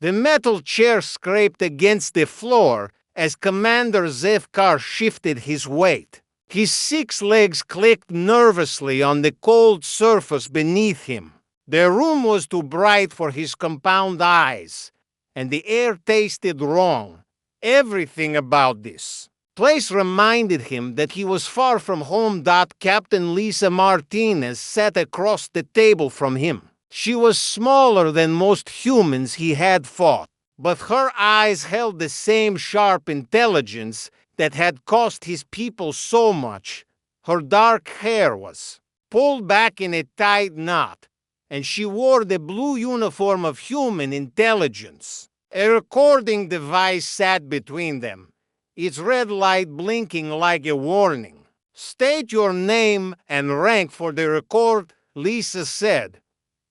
The metal chair scraped against the floor as Commander Zefkar shifted his weight. His 6 legs clicked nervously on the cold surface beneath him. The room was too bright for his compound eyes, and the air tasted wrong. Everything about this place reminded him that he was far from home. Captain Lisa Martinez sat across the table from him. She was smaller than most humans he had fought, but her eyes held the same sharp intelligence that had cost his people so much. Her dark hair was pulled back in a tight knot, and she wore the blue uniform of human intelligence. A recording device sat between them, its red light blinking like a warning. "State your name and rank for the record," Lisa said.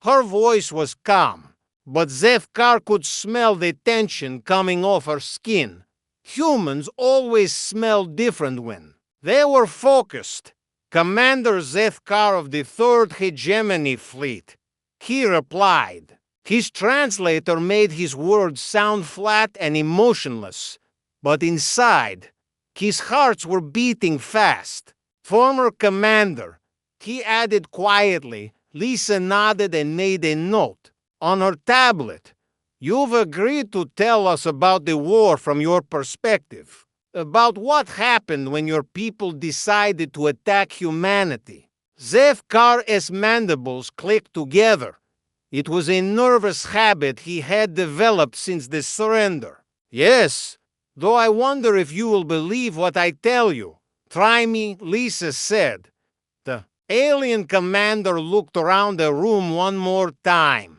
Her voice was calm, but Zefkar could smell the tension coming off her skin. Humans always smell different when they were focused. "Commander Zefkar of the 3rd Hegemony Fleet," he replied. His translator made his words sound flat and emotionless, but inside, his hearts were beating fast. "Former Commander," he added quietly. Lisa nodded and made a note on her tablet. "You've agreed to tell us about the war from your perspective, about what happened when your people decided to attack humanity." Zefkar's mandibles clicked together. It was a nervous habit he had developed since the surrender. "Yes, though I wonder if you will believe what I tell you." "Try me," Lisa said. The alien commander looked around the room one more time.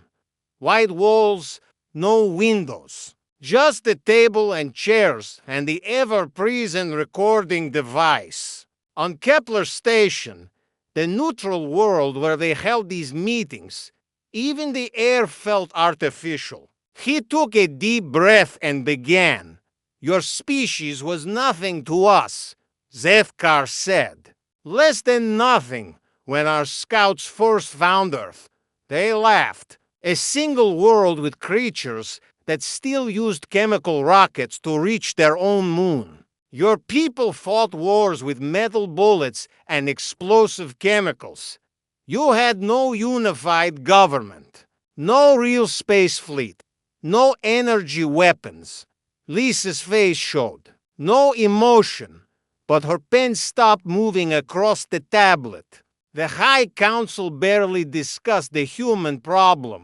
White walls, no windows, just a table and chairs and the ever-present recording device. On Kepler Station, the neutral world where they held these meetings, even the air felt artificial. He took a deep breath and began. "Your species was nothing to us," Zefkar said. "Less than nothing when our scouts first found Earth." They laughed. "A single world with creatures that still used chemical rockets to reach their own moon. Your people fought wars with metal bullets and explosive chemicals. You had no unified government, no real space fleet, no energy weapons." Lisa's face showed no emotion, but her pen stopped moving across the tablet. "The High Council barely discussed the human problem,"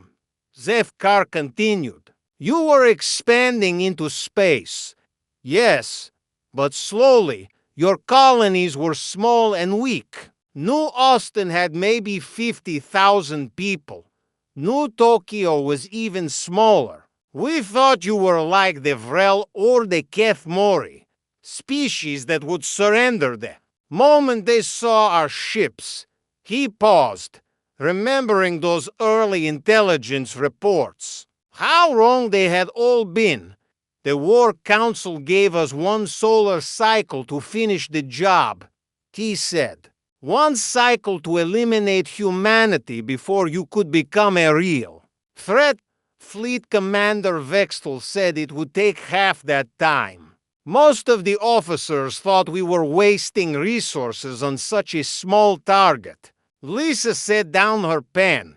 Zefkar continued. "You were expanding into space. Yes, but slowly. Your colonies were small and weak. New Austin had maybe 50,000 people. New Tokyo was even smaller. We thought you were like the Vrel or the Kethmori, species that would surrender the moment they saw our ships." He paused, remembering those early intelligence reports. How wrong they had all been. The War Council gave us 1 solar cycle to finish the job, he said. 1 cycle to eliminate humanity before you could become a real threat. Fleet Commander Vextel said it would take half that time. Most of the officers thought we were wasting resources on such a small target. Lisa set down her pen.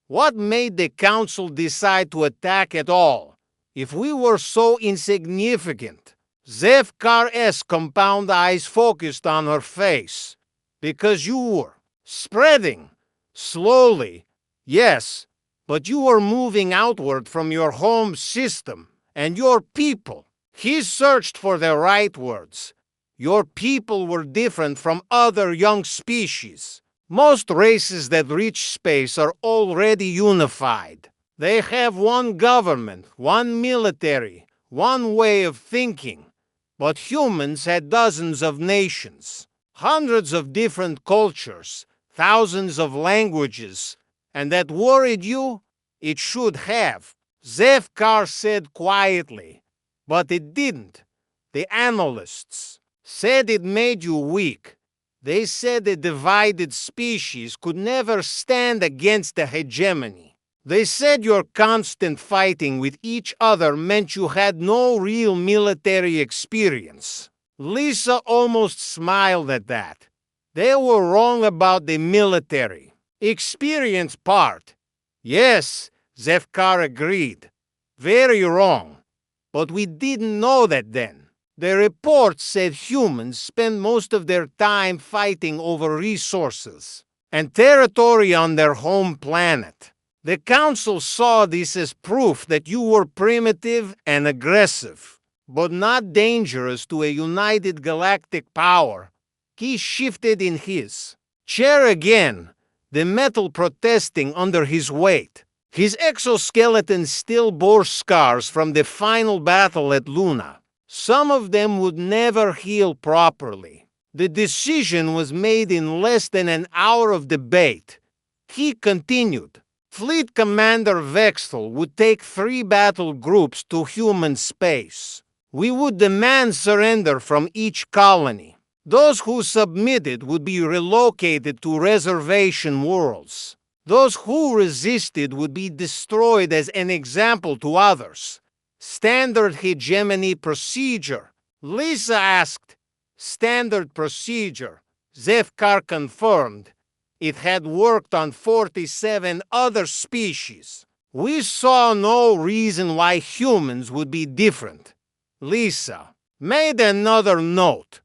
What made the Council decide to attack at all, if we were so insignificant? Zefkar's compound eyes focused on her face. Because you were spreading. Slowly, yes, but you were moving outward from your home system and your people. He searched for the right words. Your people were different from other young species. Most races that reach space are already unified. They have one government, one military, one way of thinking. But humans had dozens of nations, hundreds of different cultures, thousands of languages. And that worried you? It should have, Zefkar said quietly. But it didn't. The analysts said it made you weak. They said a divided species could never stand against the hegemony. They said your constant fighting with each other meant you had no real military experience. Lisa almost smiled at that. They were wrong about the military experience part. Yes, Zefkar agreed. Very wrong. But we didn't know that then. The report said humans spend most of their time fighting over resources and territory on their home planet. The Council saw this as proof that you were primitive and aggressive, but not dangerous to a united galactic power. He shifted in his chair again, the metal protesting under his weight. His exoskeleton still bore scars from the final battle at Luna. Some of them would never heal properly. The decision was made in less than an hour of debate. He continued. Fleet Commander Vexel would take 3 battle groups to human space. We would demand surrender from each colony. Those who submitted would be relocated to reservation worlds. Those who resisted would be destroyed as an example to others. Standard hegemony procedure. Lisa asked. Standard procedure. Zefkar confirmed. It had worked on 47 other species. We saw no reason why humans would be different. Lisa made another note.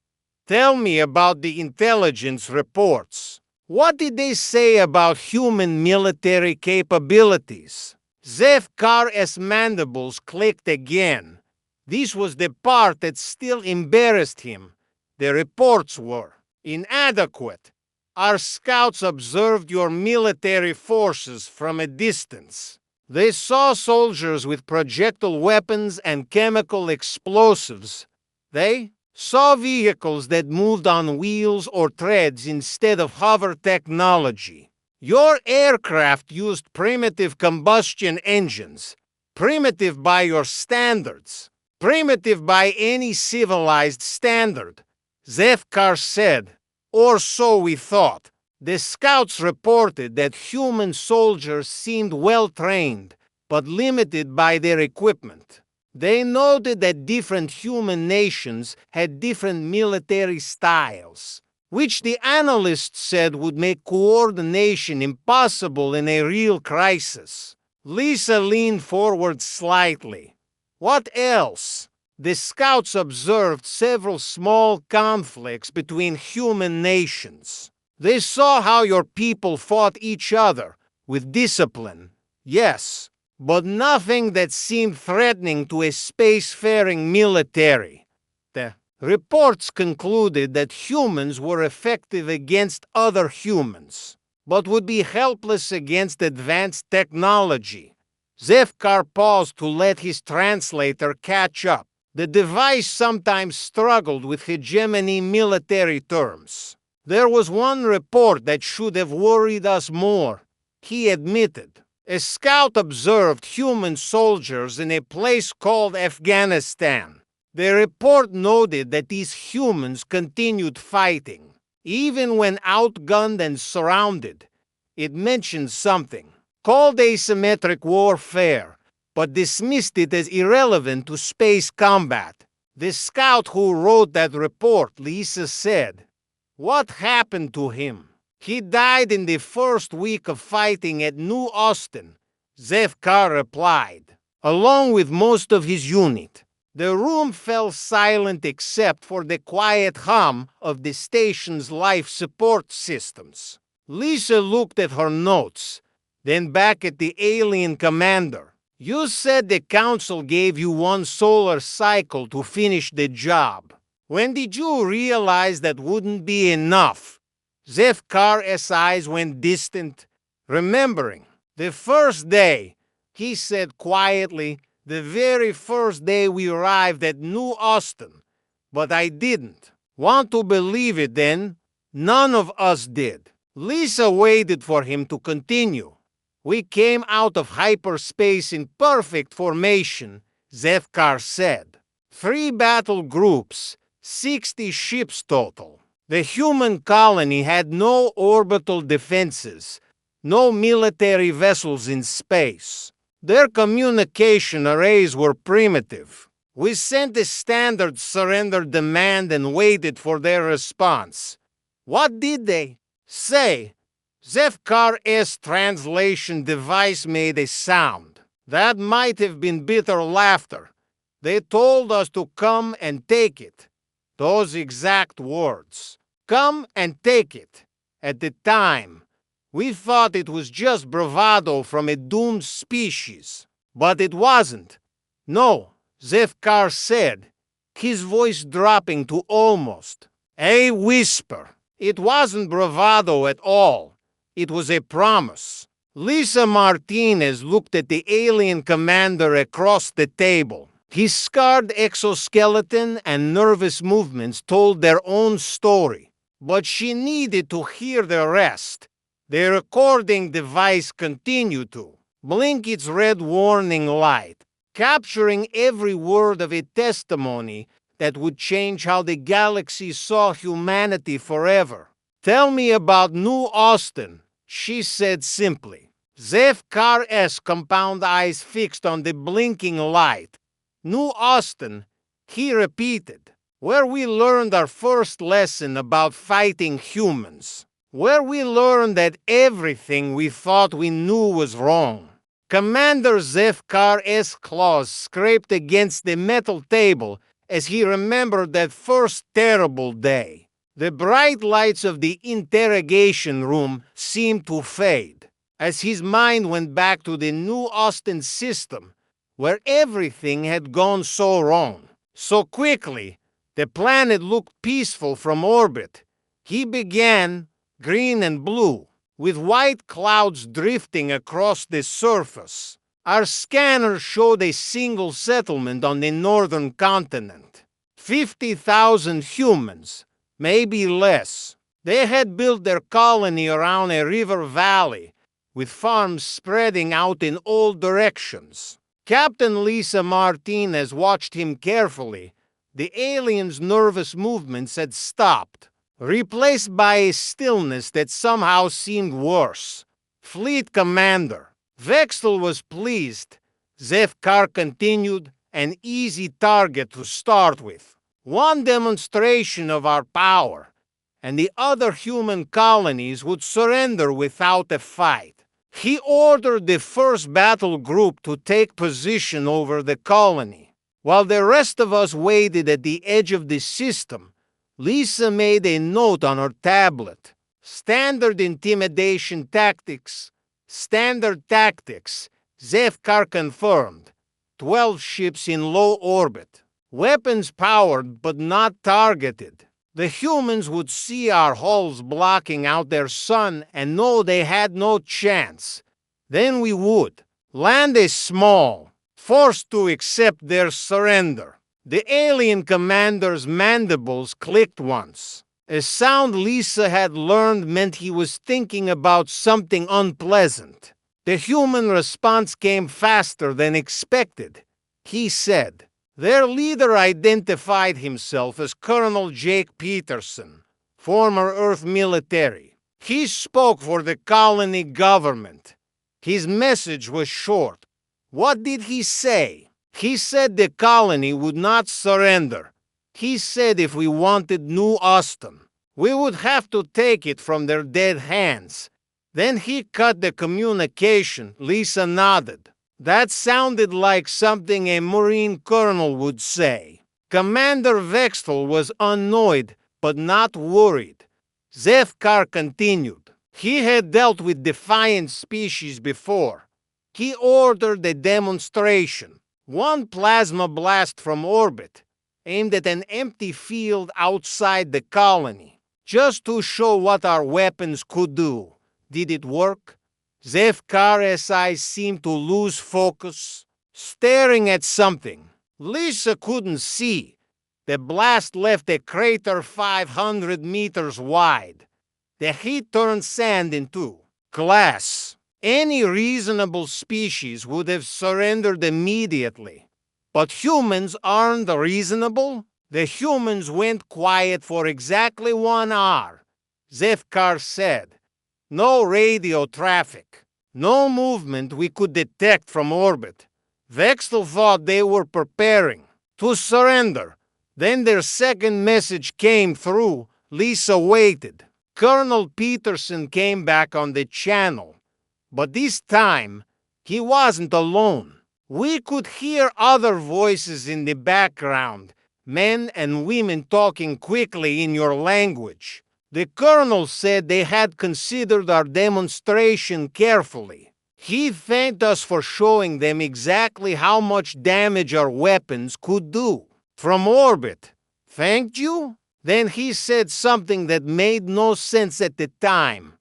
Tell me about the intelligence reports. What did they say about human military capabilities? Zefkar's mandibles clicked again. This was the part that still embarrassed him. The reports were inadequate. Our scouts observed your military forces from a distance. They saw soldiers with projectile weapons and chemical explosives. They saw vehicles that moved on wheels or treads instead of hover technology. Your aircraft used primitive combustion engines. Primitive by your standards. Primitive by any civilized standard. Zefkar said, or so we thought. The scouts reported that human soldiers seemed well trained, but limited by their equipment. They noted that different human nations had different military styles, which the analysts said would make coordination impossible in a real crisis. Lisa leaned forward slightly. What else? The scouts observed several small conflicts between human nations. They saw how your people fought each other with discipline, yes, but nothing that seemed threatening to a spacefaring military. The reports concluded that humans were effective against other humans, but would be helpless against advanced technology. Zefkar paused to let his translator catch up. The device sometimes struggled with hegemony military terms. There was one report that should have worried us more, he admitted. A scout observed human soldiers in a place called Afghanistan. The report noted that these humans continued fighting, even when outgunned and surrounded. It mentioned something called asymmetric warfare, but dismissed it as irrelevant to space combat. The scout who wrote that report, Lisa said, what happened to him? He died in the first week of fighting at New Austin, Zefkar replied, along with most of his unit. The room fell silent except for the quiet hum of the station's life support systems. Lisa looked at her notes, then back at the alien commander. You said the council gave you 1 solar cycle to finish the job. When did you realize that wouldn't be enough? Zefkar's eyes went distant, remembering. The first day, he said quietly, the very first day we arrived at New Austin. But I didn't want to believe it then. None of us did. Lisa waited for him to continue. We came out of hyperspace in perfect formation, Zefkar said. 3 battle groups, 60 ships total. The human colony had no orbital defenses, No military vessels in space. Their communication arrays were primitive. We sent a standard surrender demand and waited for their response. What did they say? Zefkar's translation device made a sound. That might have been bitter laughter. They told us to come and take it. Those exact words. Come and take it. At the time, we thought it was just bravado from a doomed species. But it wasn't. No, Zefkar said, his voice dropping to almost a whisper. It wasn't bravado at all. It was a promise. Lisa Martinez looked at the alien commander across the table. His scarred exoskeleton and nervous movements told their own story, but she needed to hear the rest. The recording device continued to blink its red warning light, capturing every word of a testimony that would change how the galaxy saw humanity forever. Tell me about New Austin, she said simply. Zefkar's compound eyes fixed on the blinking light. New Austin, he repeated, where we learned our first lesson about fighting humans, where we learned that everything we thought we knew was wrong. Commander Zefkar's claws scraped against the metal table as he remembered that first terrible day. The bright lights of the interrogation room seemed to fade as his mind went back to the New Austin system, where everything had gone so wrong. So quickly, the planet looked peaceful from orbit. He began, green and blue, with white clouds drifting across the surface. Our scanner showed a single settlement on the northern continent. 50,000 humans, maybe less. They had built their colony around a river valley, with farms spreading out in all directions. Captain Lisa Martinez watched him carefully. The alien's nervous movements had stopped, replaced by a stillness that somehow seemed worse. Fleet Commander. Vexel was pleased. Zefkar continued, an easy target to start with. One demonstration of our power, and the other human colonies would surrender without a fight. He ordered the first battle group to take position over the colony. While the rest of us waited at the edge of the system, Lisa made a note on her tablet. Standard intimidation tactics. Standard tactics. Zefkar confirmed. 12 ships in low orbit. Weapons powered but not targeted. The humans would see our hulls blocking out their sun and know they had no chance. Then we would land a small, forced to accept their surrender. The alien commander's mandibles clicked once. A sound Lisa had learned meant he was thinking about something unpleasant. The human response came faster than expected. He said, their leader identified himself as Colonel Jake Peterson, former Earth military. He spoke for the colony government. His message was short. What did he say? He said the colony would not surrender. He said if we wanted New Austin, we would have to take it from their dead hands. Then he cut the communication. Lisa nodded. That sounded like something a Marine colonel would say. Commander Vexel was annoyed, but not worried. Zefkar continued. He had dealt with defiant species before. He ordered a demonstration. One plasma blast from orbit, aimed at an empty field outside the colony, just to show what our weapons could do. Did it work? Zefkar's eyes seemed to lose focus, staring at something. Lisa couldn't see. The blast left a crater 500 meters wide. The heat turned sand into glass. Any reasonable species would have surrendered immediately. But humans aren't reasonable. The humans went quiet for exactly 1 hour. Zefkar said, No radio traffic. No movement we could detect from orbit. Vexel thought they were preparing to surrender. Then their second message came through. Lisa waited. Colonel Peterson came back on the channel. But this time, he wasn't alone. We could hear other voices in the background, men and women talking quickly in your language. The colonel said they had considered our demonstration carefully. He thanked us for showing them exactly how much damage our weapons could do. From orbit. Thanked you? Then he said something that made no sense at the time.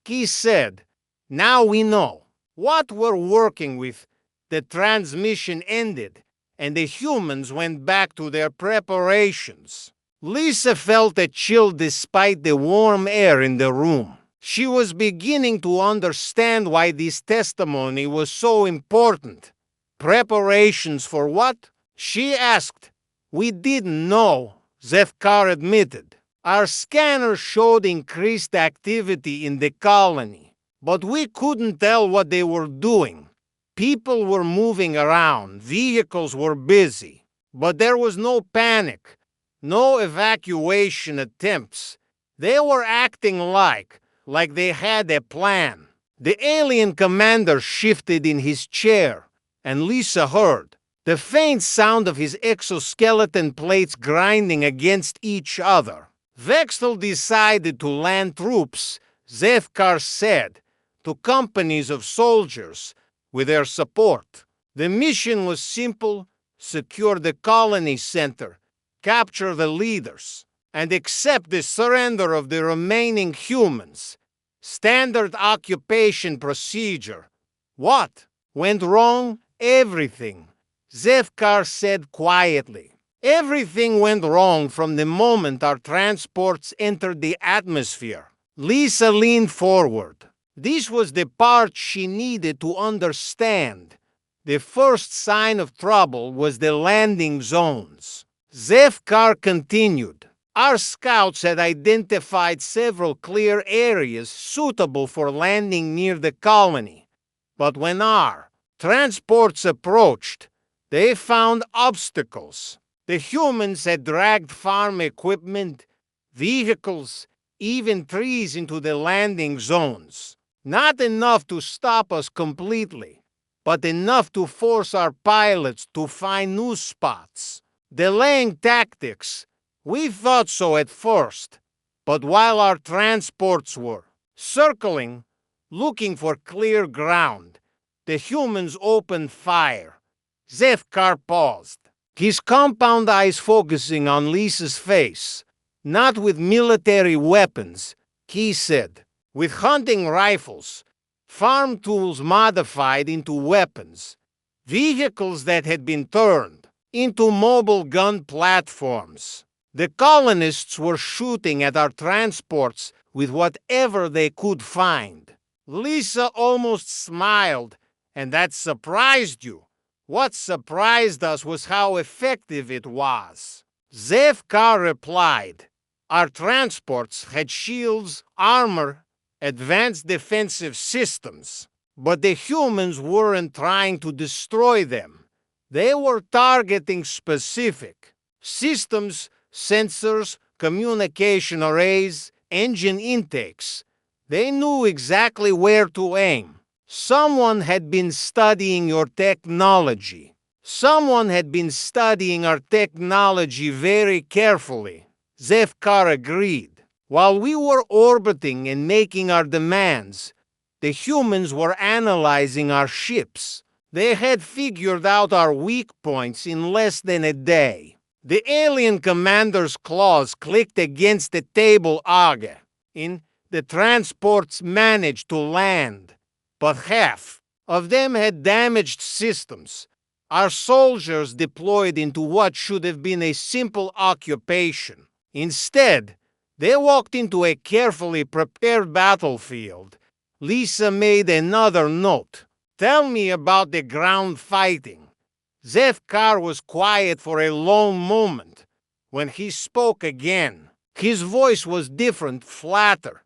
He said, "Now we know what we're working with." The transmission ended, and the humans went back to their preparations. Lisa felt a chill despite the warm air in the room. She was beginning to understand why this testimony was so important. Preparations for what? She asked. We didn't know, Zefkar admitted. Our scanners showed increased activity in the colony, but we couldn't tell what they were doing. People were moving around, vehicles were busy, but there was no panic, no evacuation attempts. They were acting like they had a plan. The alien commander shifted in his chair, and Lisa heard the faint sound of his exoskeleton plates grinding against each other. Vexel decided to land troops, Zefkar said, to companies of soldiers with their support. The mission was simple: secure the colony center, capture the leaders, and accept the surrender of the remaining humans. Standard occupation procedure. What went wrong? Everything, Zefkar said quietly. Everything went wrong from the moment our transports entered the atmosphere. Lisa leaned forward. This was the part she needed to understand. The first sign of trouble was the landing zones. Zefkar continued. Our scouts had identified several clear areas suitable for landing near the colony. But when our transports approached, they found obstacles. The humans had dragged farm equipment, vehicles, even trees into the landing zones. Not enough to stop us completely, but enough to force our pilots to find new spots. Delaying tactics. We thought so at first, but while our transports were circling, looking for clear ground, the humans opened fire. Zefkar paused, his compound eyes focusing on Lisa's face. Not with military weapons, he said. With hunting rifles, farm tools modified into weapons, vehicles that had been turned into mobile gun platforms. The colonists were shooting at our transports with whatever they could find. Lisa almost smiled, and that surprised you. What surprised us was how effective it was. Zefkar replied, our transports had shields, armor, advanced defensive systems, but the humans weren't trying to destroy them. They were targeting specific systems, sensors, communication arrays, engine intakes. They knew exactly where to aim. Someone had been studying your technology. Someone had been studying our technology very carefully. Zefkar agreed. While we were orbiting and making our demands, the humans were analyzing our ships. They had figured out our weak points in less than a day. The alien commander's claws clicked against the table Aga. The transports managed to land, but half of them had damaged systems. Our soldiers deployed into what should have been a simple occupation. Instead, they walked into a carefully prepared battlefield. Lisa made another note. Tell me about the ground fighting. Zefkar was quiet for a long moment. When he spoke again, his voice was different, flatter.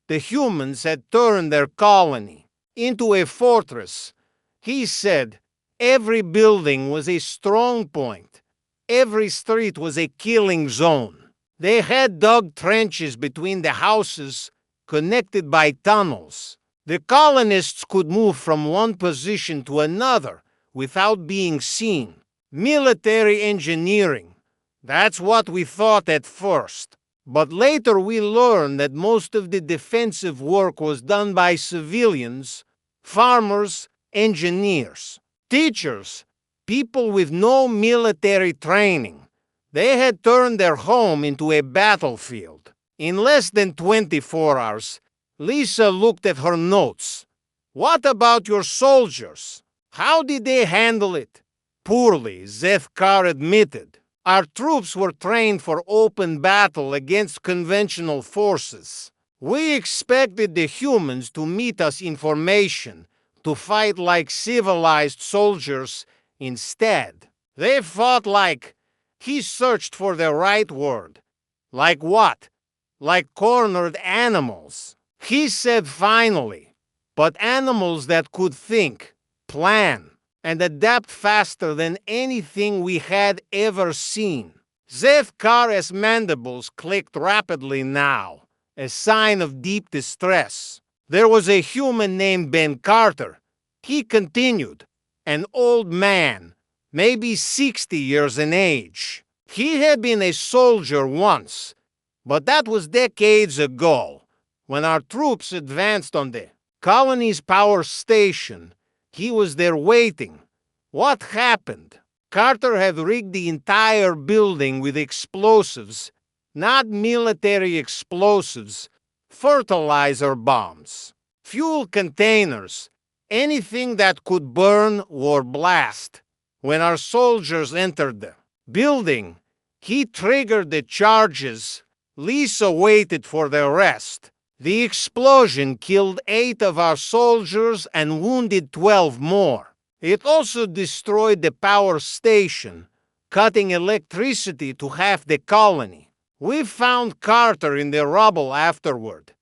The humans had turned their colony into a fortress. He said every building was a strong point. Every street was a killing zone. They had dug trenches between the houses, connected by tunnels. The colonists could move from one position to another without being seen. Military engineering. That's what we thought at first. But later we learned that most of the defensive work was done by civilians, farmers, engineers, teachers, people with no military training. They had turned their home into a battlefield. In less than 24 hours, Lisa looked at her notes. What about your soldiers? How did they handle it? Poorly, Zethkar admitted. Our troops were trained for open battle against conventional forces. We expected the humans to meet us in formation, to fight like civilized soldiers. Instead, they fought like... He searched for the right word. Like what? Like cornered animals. He said finally, but animals that could think, plan, and adapt faster than anything we had ever seen. Zethkar's mandibles clicked rapidly now, a sign of deep distress. There was a human named Ben Carter. He continued, an old man, maybe 60 years in age. He had been a soldier once, but that was decades ago. When our troops advanced on the colony's power station, he was there waiting. What happened? Carter had rigged the entire building with explosives, not military explosives, fertilizer bombs, fuel containers, anything that could burn or blast. When our soldiers entered the building, he triggered the charges. Lisa waited for the rest. The explosion killed 8 of our soldiers and wounded 12 more. It also destroyed the power station, cutting electricity to half the colony. We found Carter in the rubble afterward.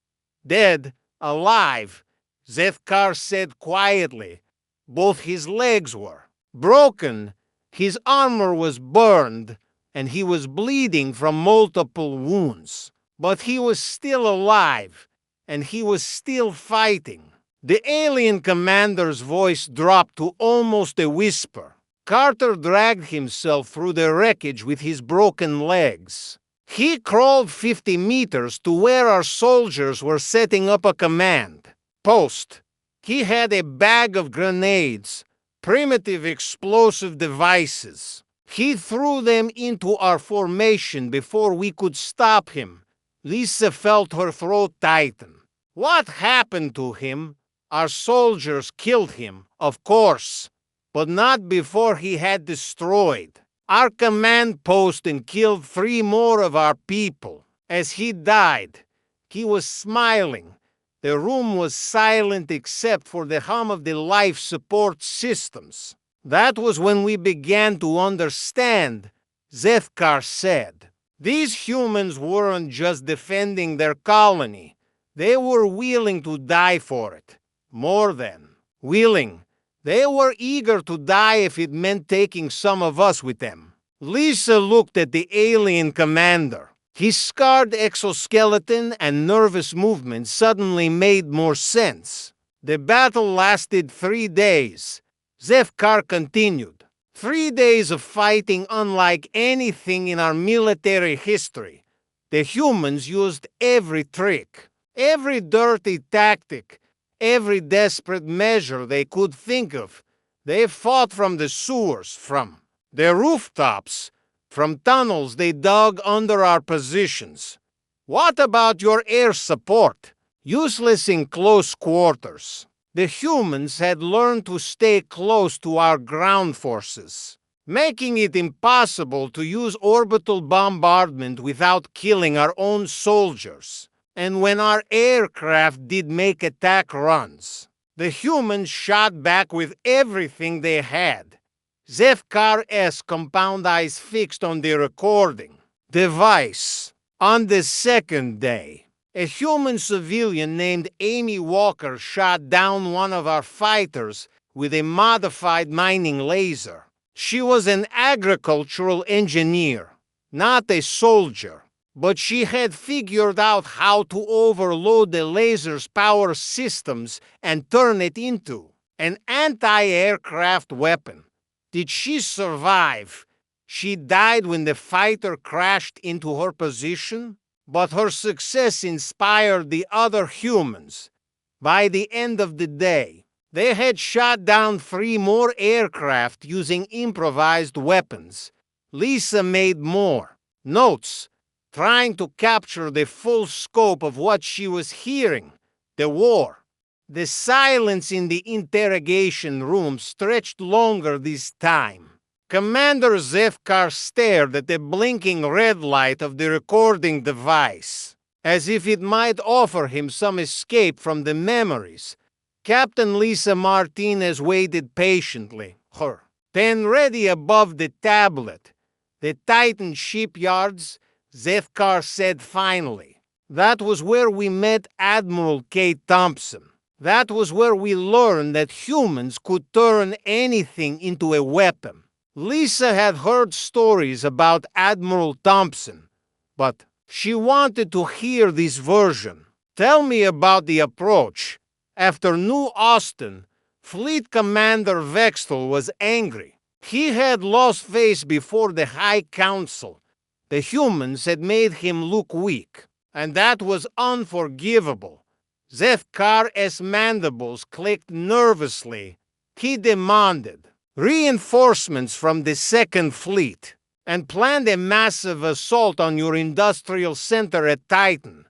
Dead, alive, Zethkar said quietly. Both his legs were broken, his armor was burned, and he was bleeding from multiple wounds. But he was still alive, and he was still fighting. The alien commander's voice dropped to almost a whisper. Carter dragged himself through the wreckage with his broken legs. He crawled 50 meters to where our soldiers were setting up a command post. He had a bag of grenades, primitive explosive devices. He threw them into our formation before we could stop him. Lisa felt her throat tighten. What happened to him? Our soldiers killed him, of course, but not before he had destroyed our command post and killed 3 more of our people. As he died, he was smiling. The room was silent except for the hum of the life support systems. That was when we began to understand, Zethkar said. These humans weren't just defending their colony. They were willing to die for it. More than willing. They were eager to die if it meant taking some of us with them. Lisa looked at the alien commander. His scarred exoskeleton and nervous movements suddenly made more sense. The battle lasted 3 days. Zethkar continued. 3 days of fighting unlike anything in our military history. The humans used every trick, every dirty tactic, every desperate measure they could think of. They fought from the sewers, from the rooftops, from tunnels they dug under our positions. What about your air support? Useless in close quarters. The humans had learned to stay close to our ground forces, making it impossible to use orbital bombardment without killing our own soldiers. And when our aircraft did make attack runs, the humans shot back with everything they had. Zethkar's compound eyes fixed on the recording device. On the second day, A human civilian named Amy Walker shot down one of our fighters with a modified mining laser. She was an agricultural engineer, not a soldier, but she had figured out how to overload the laser's power systems and turn it into an anti-aircraft weapon. Did she survive? She died when the fighter crashed into her position, but her success inspired the other humans. By the end of the day, they had shot down 3 more aircraft using improvised weapons. Lisa made more notes, trying to capture the full scope of what she was hearing. The war. The silence in the interrogation room stretched longer this time. Commander Zefkar stared at the blinking red light of the recording device, as if it might offer him some escape from the memories. Captain Lisa Martinez waited patiently, her pen ready above the tablet. The Titan shipyards, Zefkar said finally. That was where we met Admiral K. Thompson. That was where we learned that humans could turn anything into a weapon. Lisa had heard stories about Admiral Thompson, but she wanted to hear this version. Tell me about the approach. After New Austin, Fleet Commander Vextel was angry. He had lost face before the High Council. The humans had made him look weak, and that was unforgivable. Zefkar's mandibles clicked nervously. He demanded reinforcements from the Second Fleet and planned a massive assault on your industrial center at Titan.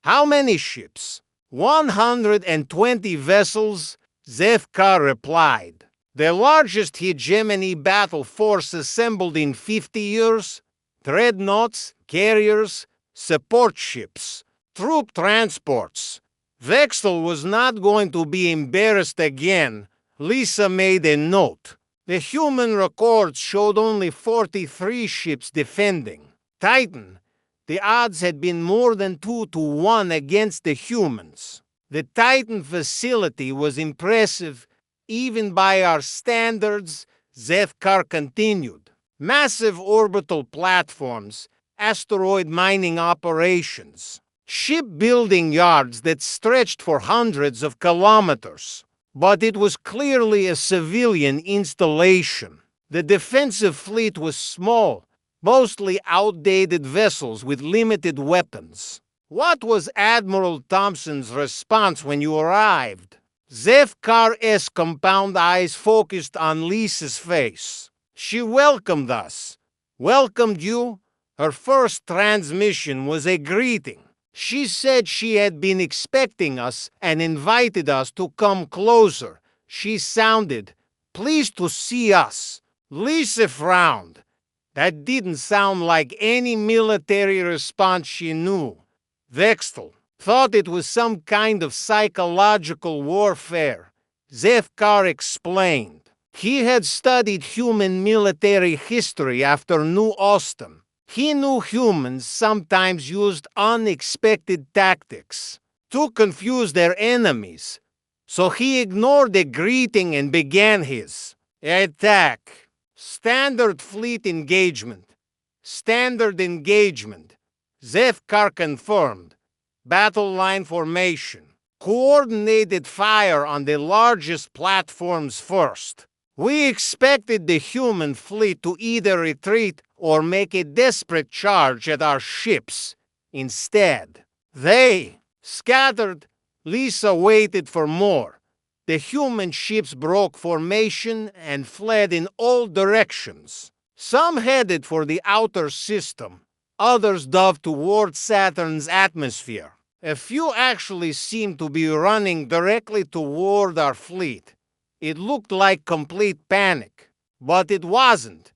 How many ships? 120 vessels, Zefkar replied. The largest hegemony battle force assembled in 50 years? Dreadnoughts, carriers, support ships, troop transports. Vextel was not going to be embarrassed again. Lisa made a note. The human records showed only 43 ships defending. Titan. The odds had been more than 2 to 1 against the humans. The Titan facility was impressive, even by our standards, Zefkar continued. Massive orbital platforms, asteroid mining operations, shipbuilding yards that stretched for hundreds of kilometers. But it was clearly a civilian installation. The defensive fleet was small, mostly outdated vessels with limited weapons. What was Admiral Thompson's response when you arrived? Zefkar's compound eyes focused on Lisa's face. She welcomed us. Welcomed you? Her first transmission was a greeting. She said she had been expecting us and invited us to come closer. She sounded pleased to see us. Lisa frowned. That didn't sound like any military response she knew. Vextel thought it was some kind of psychological warfare. Zefkar explained. He had studied human military history after New Austin. He knew humans sometimes used unexpected tactics to confuse their enemies. So he ignored the greeting and began his attack. Standard fleet engagement. Standard engagement. Zefkar confirmed. Battle line formation. Coordinated fire on the largest platforms first. We expected the human fleet to either retreat or make a desperate charge at our ships. Instead, they scattered. Lisa waited for more. The human ships broke formation and fled in all directions. Some headed for the outer system. Others dove toward Saturn's atmosphere. A few actually seemed to be running directly toward our fleet. It looked like complete panic, but it wasn't.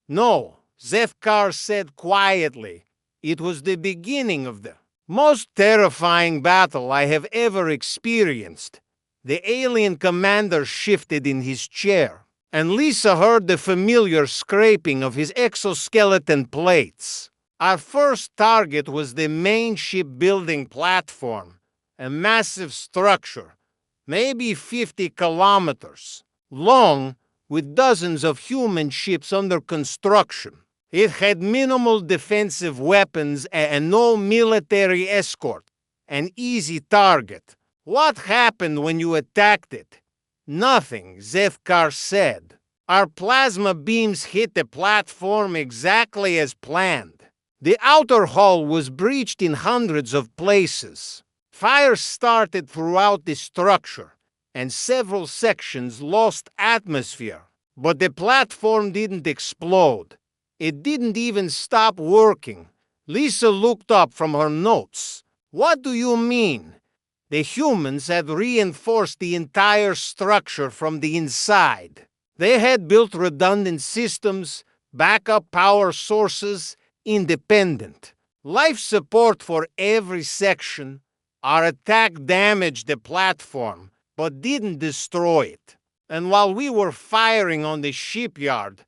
No, Zefkar said quietly. It was the beginning of the most terrifying battle I have ever experienced. The alien commander shifted in his chair, and Lisa heard the familiar scraping of his exoskeleton plates. Our first target was the main shipbuilding platform, a massive structure, maybe 50 kilometers long, with dozens of human ships under construction. It had minimal defensive weapons and no military escort, an easy target. What happened when you attacked it? Nothing, Zefkar said. Our plasma beams hit the platform exactly as planned. The outer hull was breached in hundreds of places. Fire started throughout the structure, and several sections lost atmosphere. But the platform didn't explode. It didn't even stop working. Lisa looked up from her notes. What do you mean? The humans had reinforced the entire structure from the inside. They had built redundant systems, backup power sources, independent life support for every section. Our attack damaged the platform, but didn't destroy it. And while we were firing on the shipyard,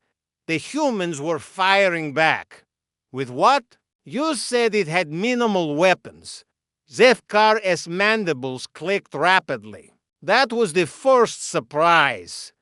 the humans were firing back. With what? You said it had minimal weapons. Zefkar's mandibles clicked rapidly. That was the first surprise.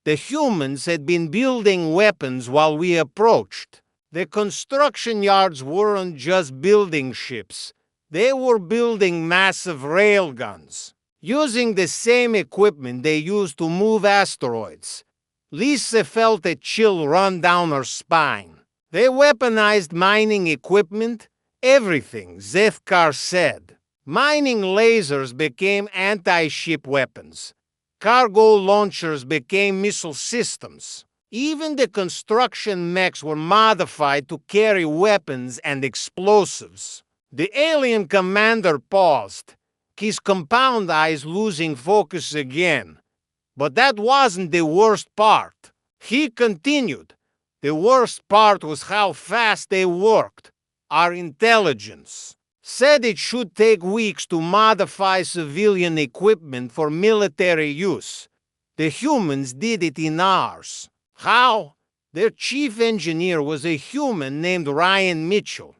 The humans had been building weapons while we approached. The construction yards weren't just building ships. They were building massive railguns, using the same equipment they used to move asteroids. Lisa felt a chill run down her spine. They weaponized mining equipment, everything, Zefkar said. Mining lasers became anti-ship weapons. Cargo launchers became missile systems. Even the construction mechs were modified to carry weapons and explosives. The alien commander paused, his compound eyes losing focus again. But that wasn't the worst part. He continued. The worst part was how fast they worked. Our intelligence said it should take weeks to modify civilian equipment for military use. The humans did it in hours. How? Their chief engineer was a human named Ryan Mitchell.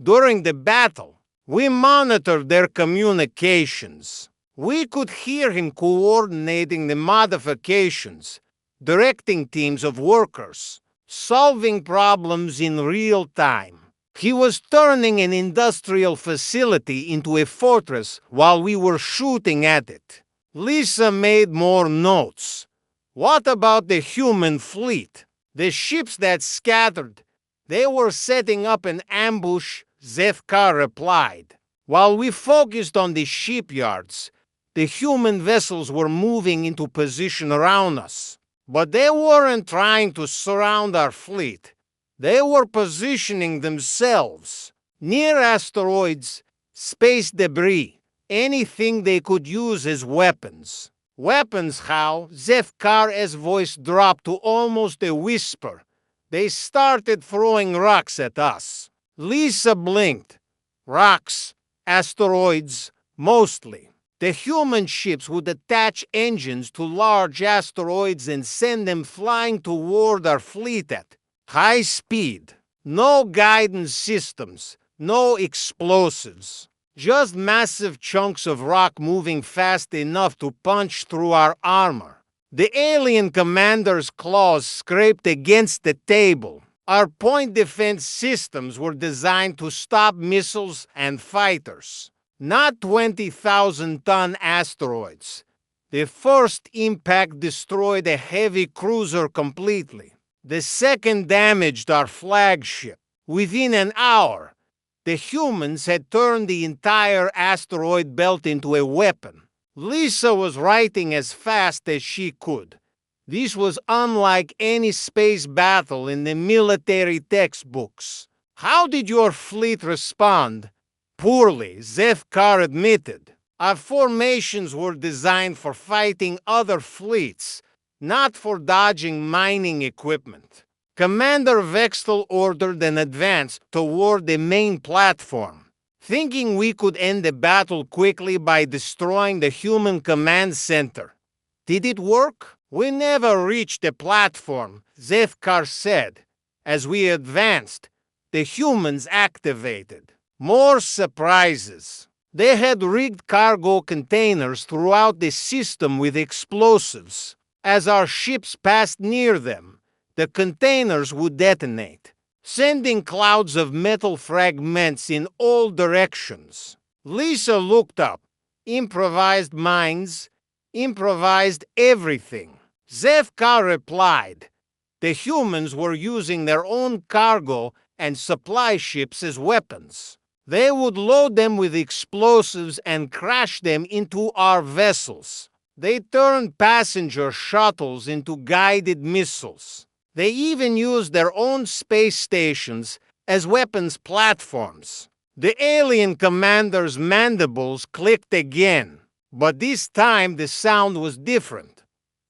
During the battle, we monitored their communications. We could hear him coordinating the modifications, directing teams of workers, solving problems in real time. He was turning an industrial facility into a fortress while we were shooting at it. Lisa made more notes. What about the human fleet? The ships that scattered? They were setting up an ambush, Zefkar replied. While we focused on the shipyards, the human vessels were moving into position around us. But they weren't trying to surround our fleet. They were positioning themselves near asteroids, space debris, anything they could use as weapons. Weapons, how? Zefkar's voice dropped to almost a whisper. They started throwing rocks at us. Lisa blinked. Rocks, asteroids, mostly. The human ships would attach engines to large asteroids and send them flying toward our fleet at high speed. No guidance systems, no explosives. Just massive chunks of rock moving fast enough to punch through our armor. The alien commander's claws scraped against the table. Our point defense systems were designed to stop missiles and fighters, not 20,000-ton asteroids. The first impact destroyed a heavy cruiser completely. The second damaged our flagship. Within an hour, the humans had turned the entire asteroid belt into a weapon. Lisa was writing as fast as she could. This was unlike any space battle in the military textbooks. How did your fleet respond? Poorly, Zefkar admitted. Our formations were designed for fighting other fleets, not for dodging mining equipment. Commander Vextel ordered an advance toward the main platform, thinking we could end the battle quickly by destroying the human command center. Did it work? We never reached the platform, Zefkar said. As we advanced, the humans activated. More surprises. They had rigged cargo containers throughout the system with explosives. As our ships passed near them, the containers would detonate, sending clouds of metal fragments in all directions. Lisa looked up. Improvised mines, improvised everything. Zevka replied. The humans were using their own cargo and supply ships as weapons. They would load them with explosives and crash them into our vessels. They turned passenger shuttles into guided missiles. They even used their own space stations as weapons platforms. The alien commander's mandibles clicked again, but this time the sound was different.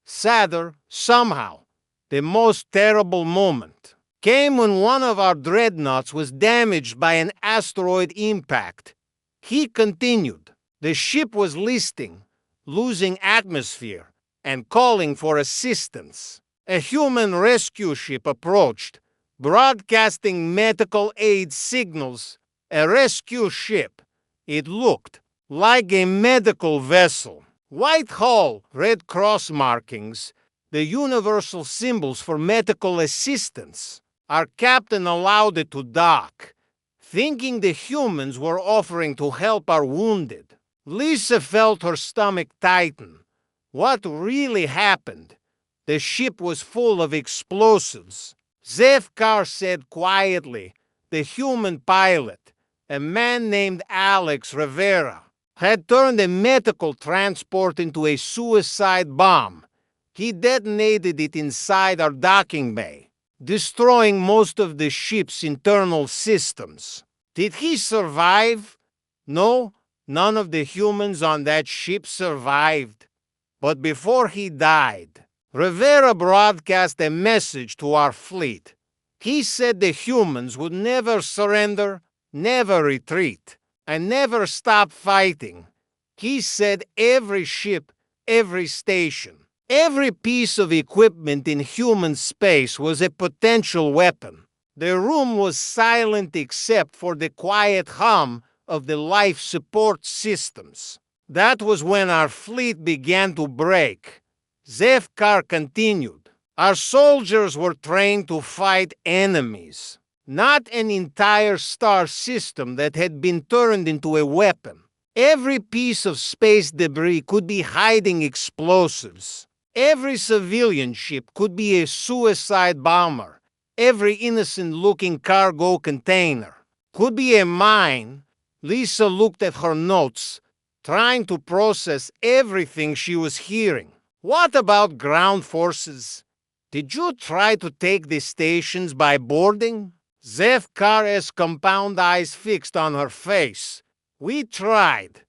Sadder, somehow. The most terrible moment came when one of our dreadnoughts was damaged by an asteroid impact. He continued. The ship was listing, losing atmosphere, and calling for assistance. A human rescue ship approached, broadcasting medical aid signals. A rescue ship. It looked like a medical vessel. White hull, red cross markings, the universal symbols for medical assistance. Our captain allowed it to dock, thinking the humans were offering to help our wounded. Lisa felt her stomach tighten. What really happened? The ship was full of explosives. Zevkar said quietly, the human pilot, a man named Alex Rivera, had turned a medical transport into a suicide bomb. He detonated it inside our docking bay, destroying most of the ship's internal systems. Did he survive? No, none of the humans on that ship survived. But before he died, Rivera broadcast a message to our fleet. He said the humans would never surrender, never retreat, and never stop fighting. He said every ship, every station, every piece of equipment in human space was a potential weapon. The room was silent except for the quiet hum of the life support systems. That was when our fleet began to break. Zevkar continued. Our soldiers were trained to fight enemies, not an entire star system that had been turned into a weapon. Every piece of space debris could be hiding explosives. Every civilian ship could be a suicide bomber. Every innocent-looking cargo container could be a mine. Lisa looked at her notes, trying to process everything she was hearing. What about ground forces? Did you try to take the stations by boarding? Zevkar's compound eyes fixed on her face. We tried.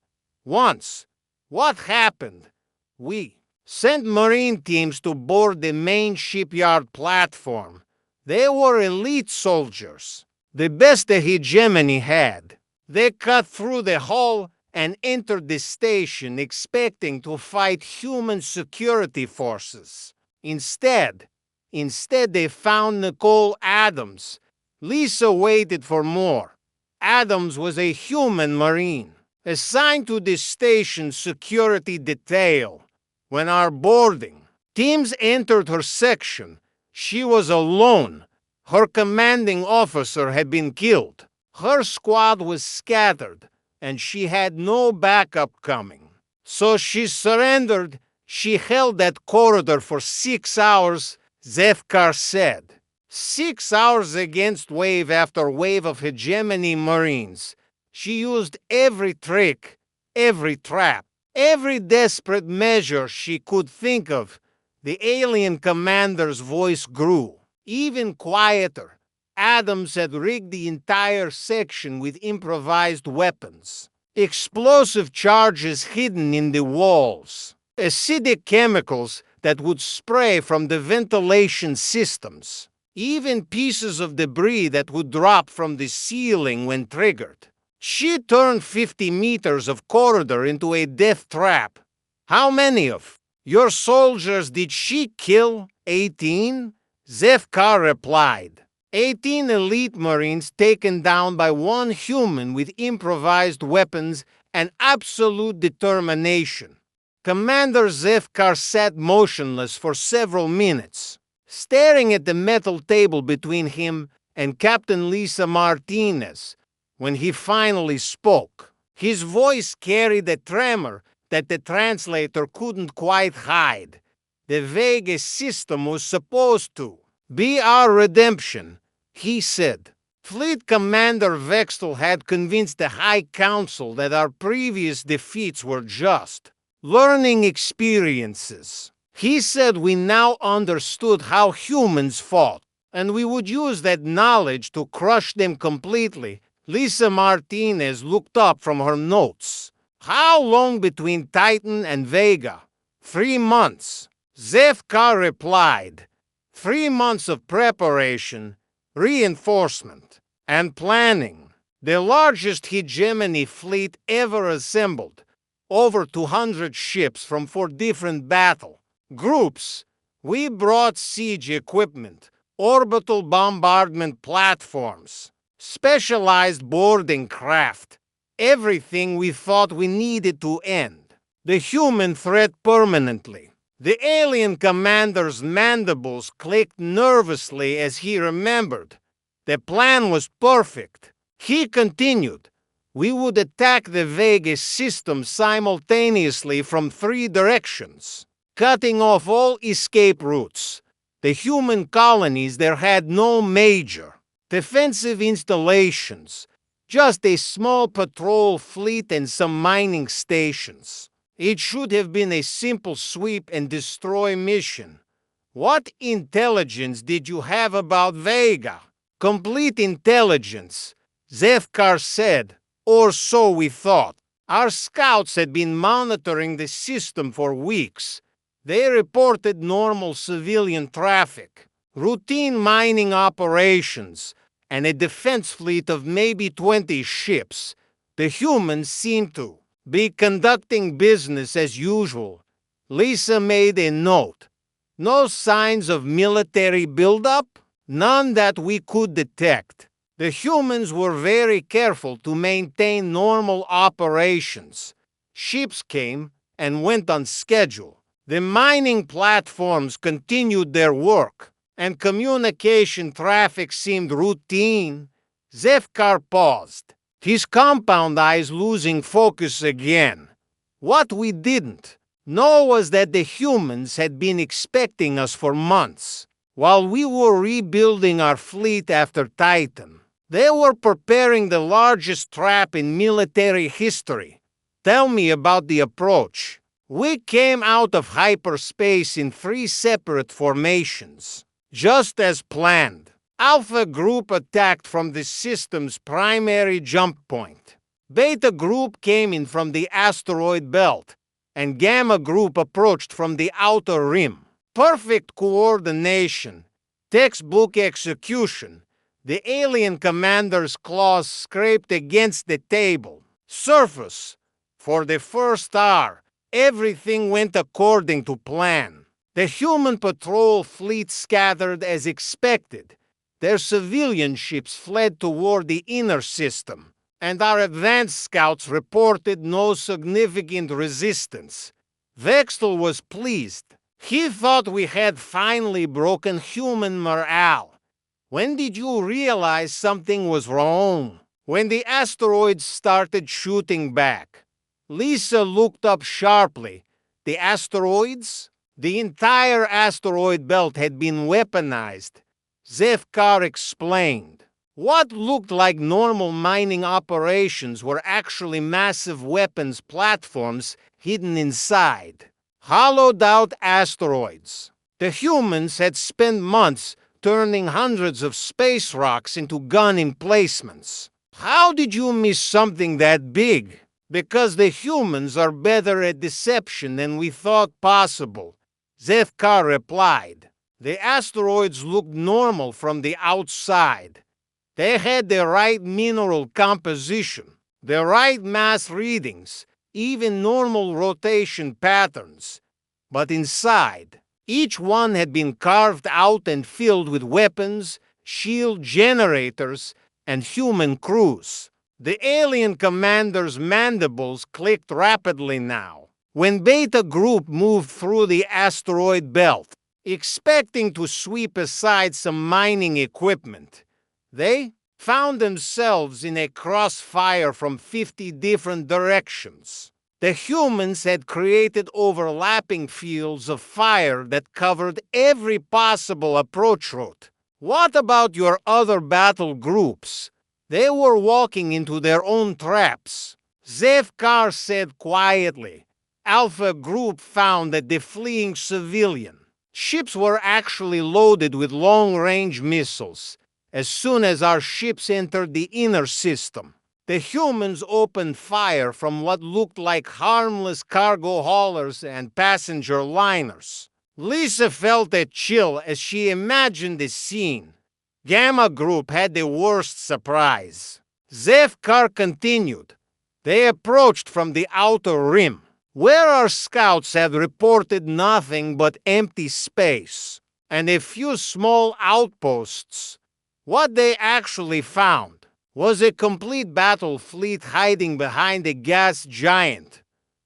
Once. What happened? We sent Marine teams to board the main shipyard platform. They were elite soldiers, the best the hegemony had. They cut through the hull and entered the station expecting to fight human security forces. Instead they found Nicole Adams. Lisa waited for more. Adams was a human Marine, assigned to the station's security detail. When our boarding teams entered her section, she was alone. Her commanding officer had been killed. Her squad was scattered, and she had no backup coming. So she surrendered. She held that corridor for 6 hours, Zevkar said. 6 hours against wave after wave of hegemony Marines. She used every trick, every trap, every desperate measure she could think of. The alien commander's voice grew, even quieter. Adams had rigged the entire section with improvised weapons. Explosive charges hidden in the walls. Acidic chemicals that would spray from the ventilation systems. Even pieces of debris that would drop from the ceiling when triggered. She turned 50 meters of corridor into a death trap. How many of your soldiers did she kill? 18? Zevkar replied. 18 elite Marines taken down by one human with improvised weapons and absolute determination. Commander Zefkar sat motionless for several minutes, staring at the metal table between him and Captain Lisa Martinez. When he finally spoke, his voice carried a tremor that the translator couldn't quite hide. The Vega system was supposed to be our redemption, he said. Fleet Commander Vextel had convinced the High Council that our previous defeats were just learning experiences. He said we now understood how humans fought, and we would use that knowledge to crush them completely. Lisa Martinez looked up from her notes. How long between Titan and Vega? 3 months. Zefkar replied. 3 months of preparation, reinforcement, and planning. The largest hegemony fleet ever assembled. Over 200 ships from 4 different battle groups. We brought siege equipment, orbital bombardment platforms, specialized boarding craft, everything we thought we needed to end the human threat permanently. The alien commander's mandibles clicked nervously as he remembered. The plan was perfect. He continued. We would attack the Vega system simultaneously from 3 directions, cutting off all escape routes. The human colonies there had no major defensive installations, just a small patrol fleet and some mining stations. It should have been a simple sweep and destroy mission. What intelligence did you have about Vega? Complete intelligence, Zefkar said, or so we thought. Our scouts had been monitoring the system for weeks. They reported normal civilian traffic, routine mining operations, and a defense fleet of maybe 20 ships. The humans seemed to be conducting business as usual. Lisa made a note. No signs of military buildup? None that we could detect. The humans were very careful to maintain normal operations. Ships came and went on schedule. The mining platforms continued their work, and communication traffic seemed routine. Zefkar paused, his compound eyes losing focus again. What we didn't know was that the humans had been expecting us for months. While we were rebuilding our fleet after Titan, they were preparing the largest trap in military history. Tell me about the approach. We came out of hyperspace in 3 separate formations, just as planned. Alpha Group attacked from the system's primary jump point. Beta Group came in from the asteroid belt, and Gamma Group approached from the outer rim. Perfect coordination, textbook execution. The alien commander's claws scraped against the table. Surface. For the first hour, everything went according to plan. The human patrol fleet scattered as expected. Their civilian ships fled toward the inner system, and our advanced scouts reported no significant resistance. Vextel was pleased. He thought we had finally broken human morale. When did you realize something was wrong? When the asteroids started shooting back. Lisa looked up sharply. The asteroids? The entire asteroid belt had been weaponized. Zefkar explained. What looked like normal mining operations were actually massive weapons platforms hidden inside. Hollowed-out asteroids. The humans had spent months turning hundreds of space rocks into gun emplacements. How did you miss something that big? Because the humans are better at deception than we thought possible, Zefkar replied. The asteroids looked normal from the outside. They had the right mineral composition, the right mass readings, even normal rotation patterns. But inside, each one had been carved out and filled with weapons, shield generators, and human crews. The alien commander's mandibles clicked rapidly now. When Beta Group moved through the asteroid belt, expecting to sweep aside some mining equipment, they found themselves in a crossfire from 50 different directions. The humans had created overlapping fields of fire that covered every possible approach route. What about your other battle groups? They were walking into their own traps. Zefkar said quietly. Alpha Group found that the fleeing civilian ships were actually loaded with long-range missiles. As soon as our ships entered the inner system, the humans opened fire from what looked like harmless cargo haulers and passenger liners. Lisa felt a chill as she imagined the scene. Gamma Group had the worst surprise. Zefkar continued. They approached from the outer rim, where our scouts had reported nothing but empty space and a few small outposts. What they actually found was a complete battle fleet hiding behind a gas giant.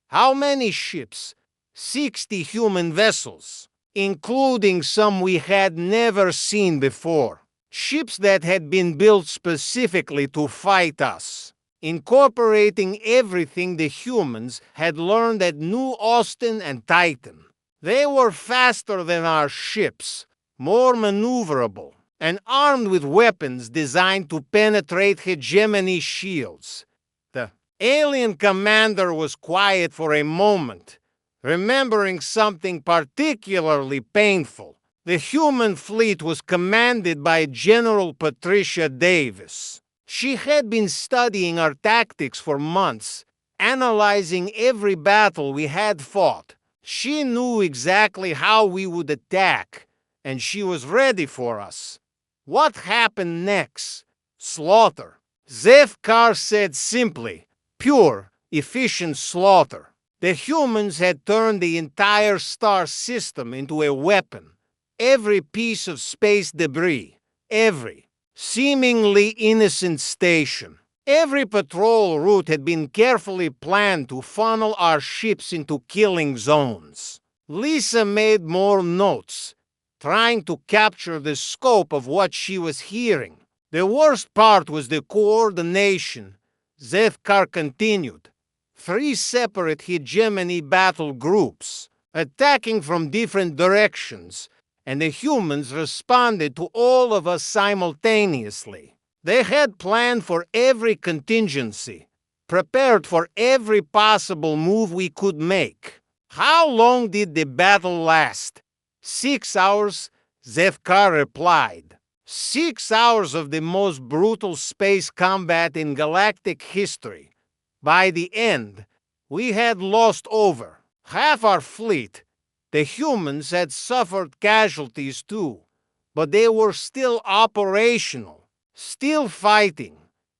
How many ships? 60 human vessels, including some we had never seen before. Ships that had been built specifically to fight us, incorporating everything the humans had learned at New Austin and Titan. They were faster than our ships, more maneuverable, and armed with weapons designed to penetrate hegemony shields. The alien commander was quiet for a moment, remembering something particularly painful. The human fleet was commanded by General Patricia Davis. She had been studying our tactics for months, analyzing every battle we had fought. She knew exactly how we would attack, and she was ready for us. What happened next? Slaughter. Zefkar said simply, pure, efficient slaughter. The humans had turned the entire star system into a weapon. Every piece of space debris, every seemingly innocent station, every patrol route had been carefully planned to funnel our ships into killing zones. Lisa made more notes, trying to capture the scope of what she was hearing. The worst part was the coordination. Zefkar continued. 3 separate hegemony battle groups, attacking from different directions, and the humans responded to all of us simultaneously. They had planned for every contingency, prepared for every possible move we could make. How long did the battle last? 6 hours, Zefkar replied. 6 hours of the most brutal space combat in galactic history. By the end, we had lost over half our fleet. The humans had suffered casualties too, but they were still operational, still fighting,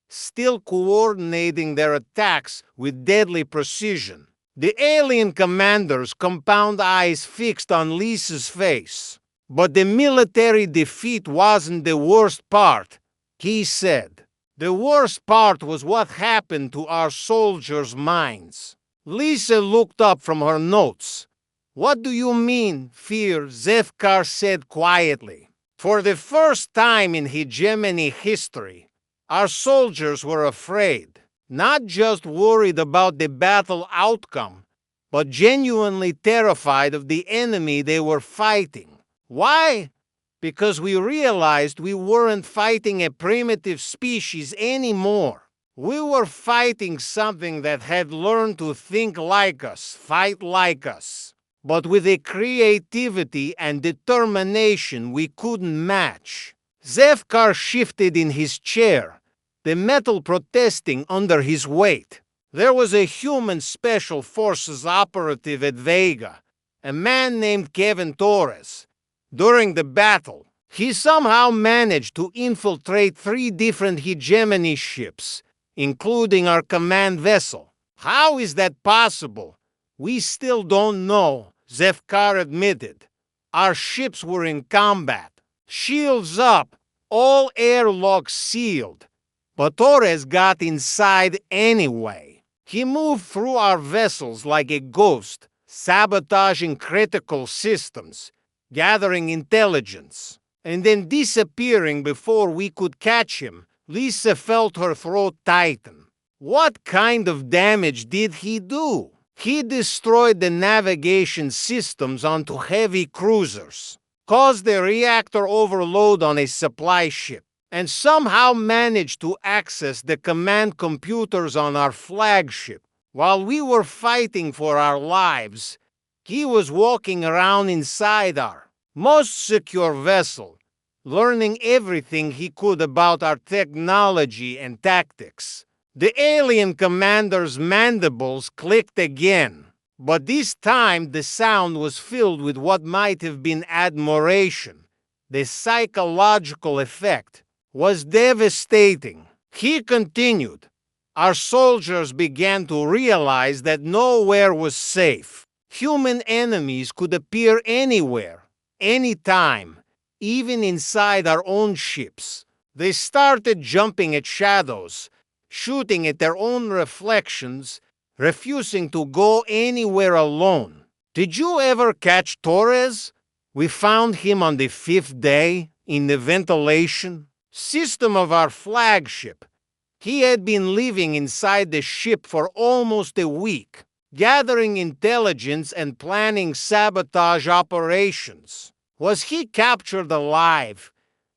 still coordinating their attacks with deadly precision. The alien commander's compound eyes fixed on Lisa's face. But the military defeat wasn't the worst part, he said. The worst part was what happened to our soldiers' minds. Lisa looked up from her notes. What do you mean, fear? Zefkar said quietly. For the first time in hegemony history, our soldiers were afraid, not just worried about the battle outcome, but genuinely terrified of the enemy they were fighting. Why? Because we realized we weren't fighting a primitive species anymore. We were fighting something that had learned to think like us, fight like us, but with a creativity and determination we couldn't match. Zefkar shifted in his chair, the metal protesting under his weight. There was a human special forces operative at Vega, a man named Kevin Torres. During the battle, he somehow managed to infiltrate 3 different hegemony ships, including our command vessel. How is that possible? We still don't know, Zefkar admitted. Our ships were in combat, shields up, All airlocks sealed, but Torres got inside anyway. He moved through our vessels like a ghost, sabotaging critical systems, gathering intelligence, and then disappearing before we could catch him. Lisa felt her throat tighten. What kind of damage did he do? He destroyed the navigation systems onto heavy cruisers, caused a reactor overload on a supply ship, and somehow managed to access the command computers on our flagship. While we were fighting for our lives, he was walking around inside our most secure vessel, learning everything he could about our technology and tactics. The alien commander's mandibles clicked again, but this time the sound was filled with what might have been admiration. The psychological effect was devastating. He continued. Our soldiers began to realize that nowhere was safe. Human enemies could appear anywhere, anytime, even inside our own ships. They started jumping at shadows, shooting at their own reflections, refusing to go anywhere alone. Did you ever catch Torres? We found him on the 5th day in the ventilation system of our flagship. He had been living inside the ship for almost a week, gathering intelligence and planning sabotage operations. Was he captured alive?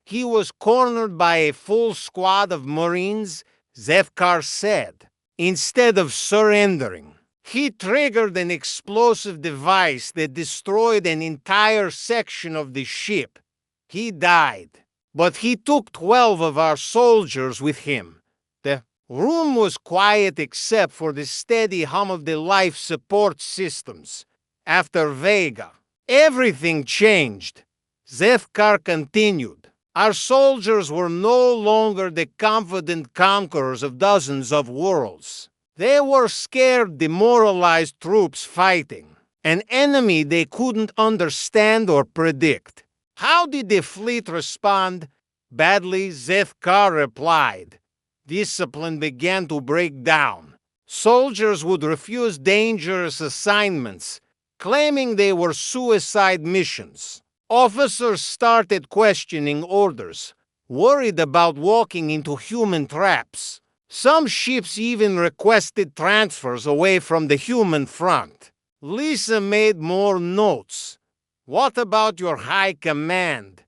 He was cornered by a full squad of Marines, Zefkar said. Instead of surrendering, he triggered an explosive device that destroyed an entire section of the ship. He died, but he took 12 of our soldiers with him. The room was quiet except for the steady hum of the life support systems. After Vega, everything changed. Zefkar continued. Our soldiers were no longer the confident conquerors of dozens of worlds. They were scared, demoralized troops fighting an enemy they couldn't understand or predict. How did the fleet respond? Badly, Zefkar replied. Discipline began to break down. Soldiers would refuse dangerous assignments, claiming they were suicide missions. Officers started questioning orders, worried about walking into human traps. Some ships even requested transfers away from the human front. Lisa made more notes. What about your high command?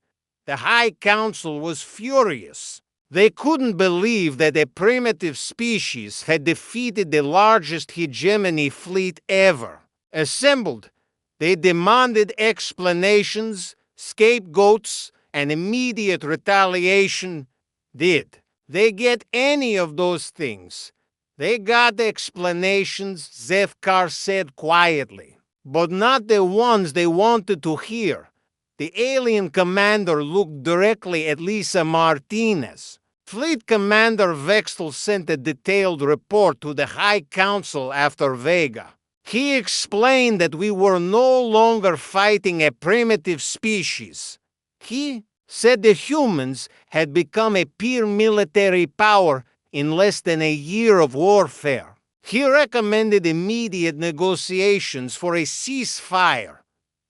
The High Council was furious. They couldn't believe that a primitive species had defeated the largest hegemony fleet ever. Assembled, they demanded explanations, scapegoats, and immediate retaliation. Did they get any of those things? They got explanations, Zefkar said quietly, but not the ones they wanted to hear. The alien commander looked directly at Lisa Martinez. Fleet Commander Vextel sent a detailed report to the High Council after Vega. He explained that we were no longer fighting a primitive species. He said the humans had become a peer military power in less than a year of warfare. He recommended immediate negotiations for a ceasefire.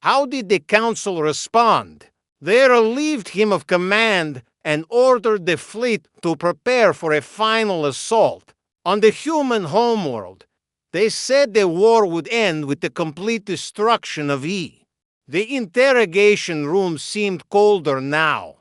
How did the council respond? They relieved him of command and ordered the fleet to prepare for a final assault on the human homeworld. They said the war would end with the complete destruction of E. The interrogation room seemed colder now,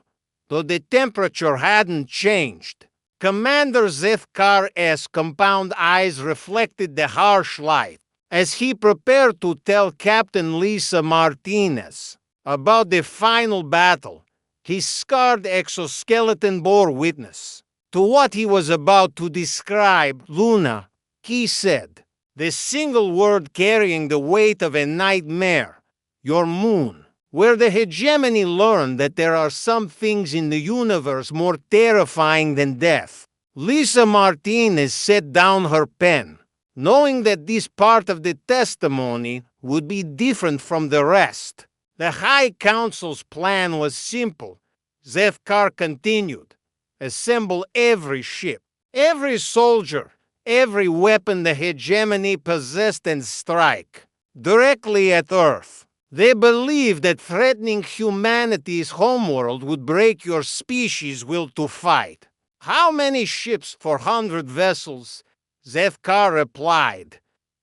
though the temperature hadn't changed. Commander Zefkar's compound eyes reflected the harsh light as he prepared to tell Captain Lisa Martinez about the final battle. His scarred exoskeleton bore witness to what he was about to describe. Luna, he said, the single word carrying the weight of a nightmare. Your moon, where the hegemony learned that there are some things in the universe more terrifying than death. Lisa Martinez set down her pen, knowing that this part of the testimony would be different from the rest. The High Council's plan was simple. Zefkar continued. Assemble every ship, every soldier, every weapon the hegemony possessed and strike directly at Earth. They believe that threatening humanity's homeworld would break your species' will to fight. How many ships? 400 vessels, Zefkar replied.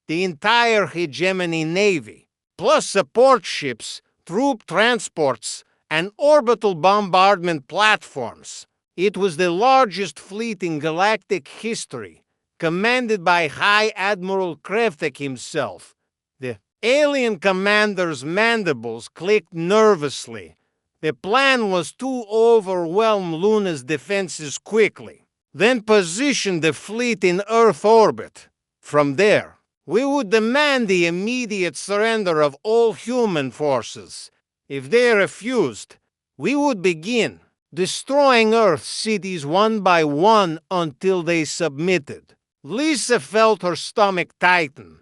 The entire hegemony navy, plus support ships, troop transports, and orbital bombardment platforms. It was the largest fleet in galactic history, commanded by High Admiral Krevtek himself. The alien commander's mandibles clicked nervously. The plan was to overwhelm Luna's defenses quickly, then position the fleet in Earth orbit. From there, we would demand the immediate surrender of all human forces. If they refused, we would begin destroying Earth cities one by one until they submitted. Lisa felt her stomach tighten.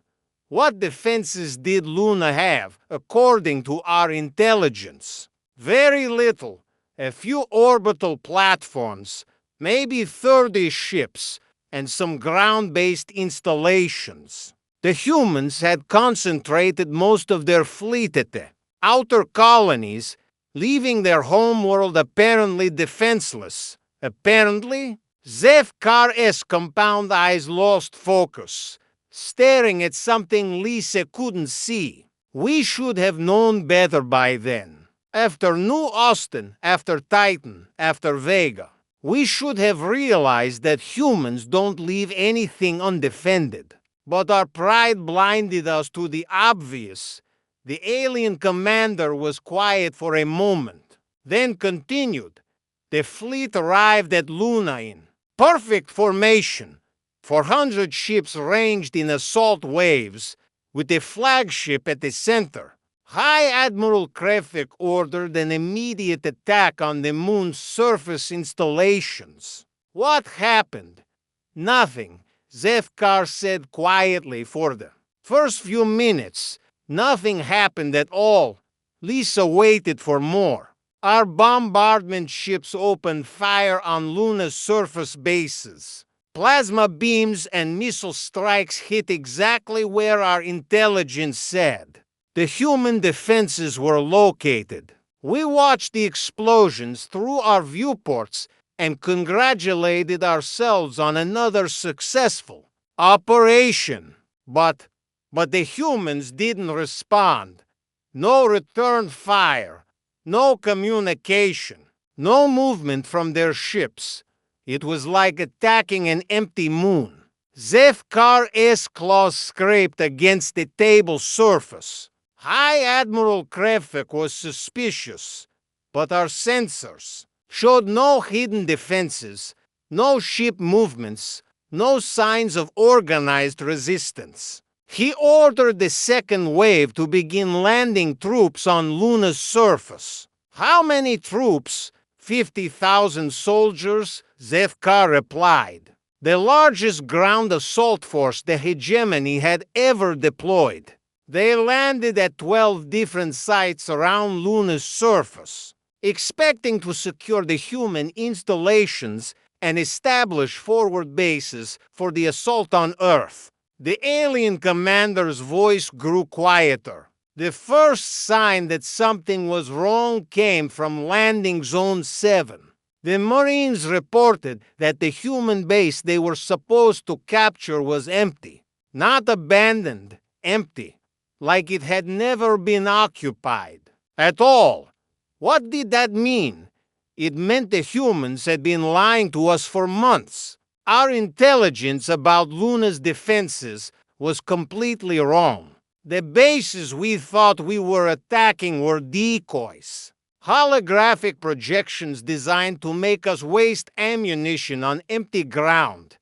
What defenses did Luna have, according to our intelligence? Very little. A few orbital platforms, maybe 30 ships, and some ground-based installations. The humans had concentrated most of their fleet at the outer colonies, leaving their homeworld apparently defenseless. Apparently, Zefkar's compound eyes lost focus, staring at something Lisa couldn't see. We should have known better by then. After New Austin, after Titan, after Vega, we should have realized that humans don't leave anything undefended. But our pride blinded us to the obvious. The alien commander was quiet for a moment, then continued. The fleet arrived at Luna in perfect formation. 400 ships ranged in assault waves, with the flagship at the center. High Admiral Krevik ordered an immediate attack on the moon's surface installations. What happened? Nothing, Zefkar said quietly. For the first few minutes, nothing happened at all. Lisa waited for more. Our bombardment ships opened fire on Luna's surface bases. Plasma beams and missile strikes hit exactly where our intelligence said. The human defenses were located. We watched the explosions through our viewports and congratulated ourselves on another successful operation. But the humans didn't respond. No return fire, no communication, no movement from their ships. It was like attacking an empty moon. Zefkar's claws scraped against the table surface. High Admiral Krevik was suspicious, but our sensors showed no hidden defenses, no ship movements, no signs of organized resistance. He ordered the second wave to begin landing troops on Luna's surface. How many troops? 50,000 soldiers, Zefkar replied. The largest ground assault force the hegemony had ever deployed. They landed at 12 different sites around Luna's surface, expecting to secure the human installations and establish forward bases for the assault on Earth. The alien commander's voice grew quieter. The first sign that something was wrong came from Landing Zone 7. The Marines reported that the human base they were supposed to capture was empty. Not abandoned, empty. Like it had never been occupied at all. What did that mean? It meant the humans had been lying to us for months. Our intelligence about Luna's defenses was completely wrong. The bases we thought we were attacking were decoys. Holographic projections designed to make us waste ammunition on empty ground.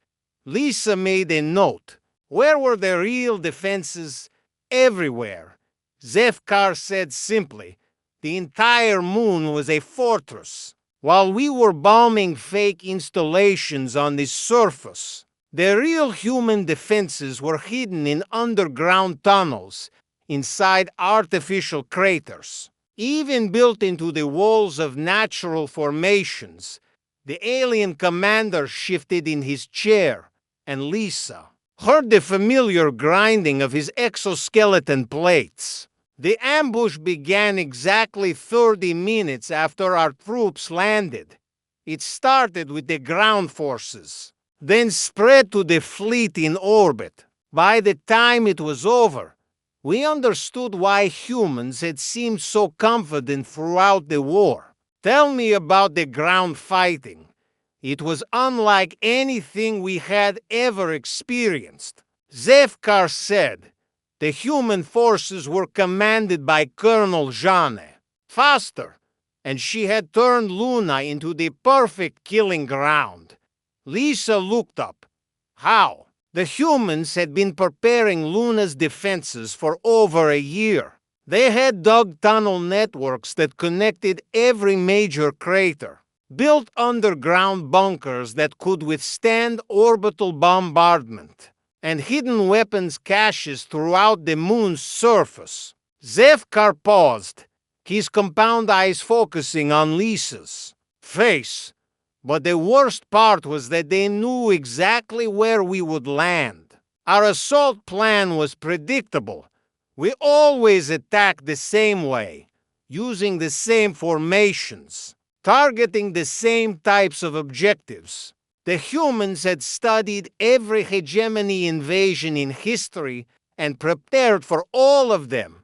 Lisa made a note. Where were the real defenses? Everywhere. Zefkar said simply. The entire moon was a fortress. While we were bombing fake installations on the surface, the real human defenses were hidden in underground tunnels, inside artificial craters. even built into the walls of natural formations. The alien commander shifted in his chair, and Lisa heard the familiar grinding of his exoskeleton plates. The ambush began exactly 30 minutes after our troops landed. It started with the ground forces, then spread to the fleet in orbit. By the time it was over, we understood why humans had seemed so confident throughout the war. Tell me about the ground fighting. It was unlike anything we had ever experienced. Zefkar said the human forces were commanded by Colonel Jane. Faster, and she had turned Luna into the perfect killing ground. Lisa looked up. How? The humans had been preparing Luna's defenses for over a year. They had dug tunnel networks that connected every major crater, built underground bunkers that could withstand orbital bombardment, and hidden weapons caches throughout the moon's surface. Zefkar paused, his compound eyes focusing on Lisa's face. But the worst part was that they knew exactly where we would land. Our assault plan was predictable. We always attacked the same way, using the same formations, targeting the same types of objectives. The humans had studied every hegemony invasion in history and prepared for all of them.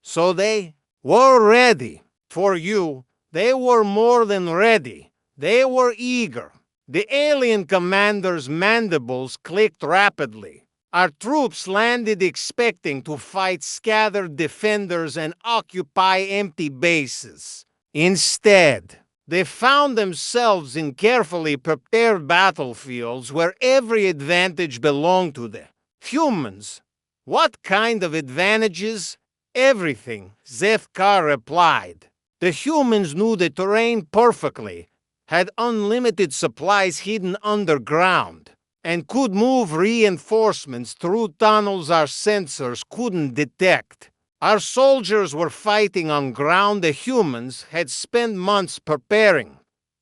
So they were ready. For you, they were more than ready. They were eager. The alien commander's mandibles clicked rapidly. Our troops landed expecting to fight scattered defenders and occupy empty bases. Instead, they found themselves in carefully prepared battlefields where every advantage belonged to the humans. What kind of advantages? Everything, Zefkar replied. The humans knew the terrain perfectly, had unlimited supplies hidden underground, and could move reinforcements through tunnels our sensors couldn't detect. Our soldiers were fighting on ground the humans had spent months preparing.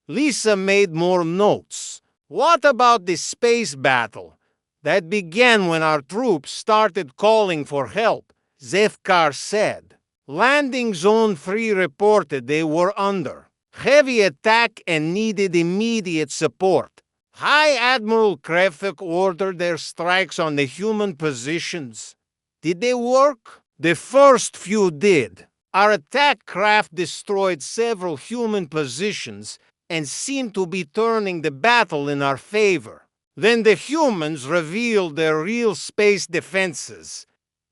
Lisa made more notes. What about the space battle that began when our troops started calling for help? Zefkar said. Landing Zone 3 reported they were under heavy attack and needed immediate support. High Admiral Krefik ordered their strikes on the human positions. Did they work? The first few did. Our attack craft destroyed several human positions and seemed to be turning the battle in our favor. Then the humans revealed their real space defenses.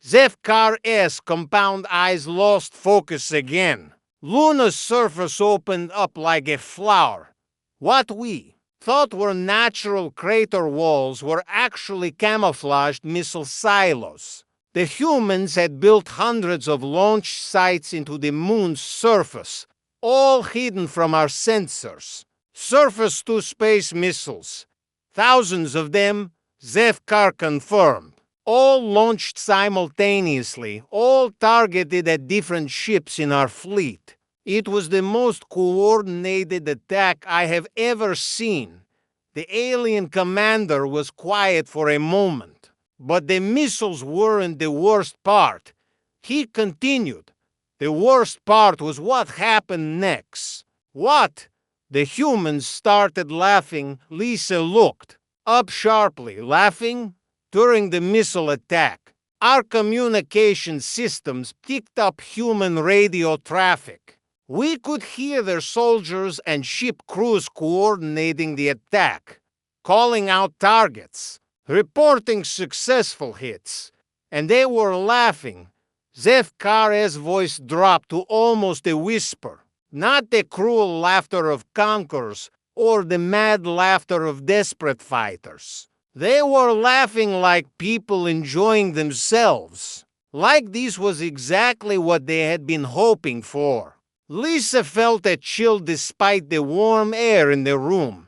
Zefkar's compound eyes lost focus again. Luna's surface opened up like a flower. What we thought were natural crater walls were actually camouflaged missile silos. The humans had built hundreds of launch sites into the moon's surface, all hidden from our sensors. Surface-to-space missiles. Thousands of them, Zefkar confirmed. All launched simultaneously, all targeted at different ships in our fleet. It was the most coordinated attack I have ever seen. The alien commander was quiet for a moment. But the missiles weren't the worst part. He continued. The worst part was what happened next. What? The humans started laughing. Lisa looked up sharply. Laughing? During the missile attack, our communication systems picked up human radio traffic. We could hear their soldiers and ship crews coordinating the attack, calling out targets, reporting successful hits, and they were laughing. Zefkar's voice dropped to almost a whisper. Not the cruel laughter of conquerors or the mad laughter of desperate fighters. They were laughing like people enjoying themselves, like this was exactly what they had been hoping for. Lisa felt a chill despite the warm air in the room.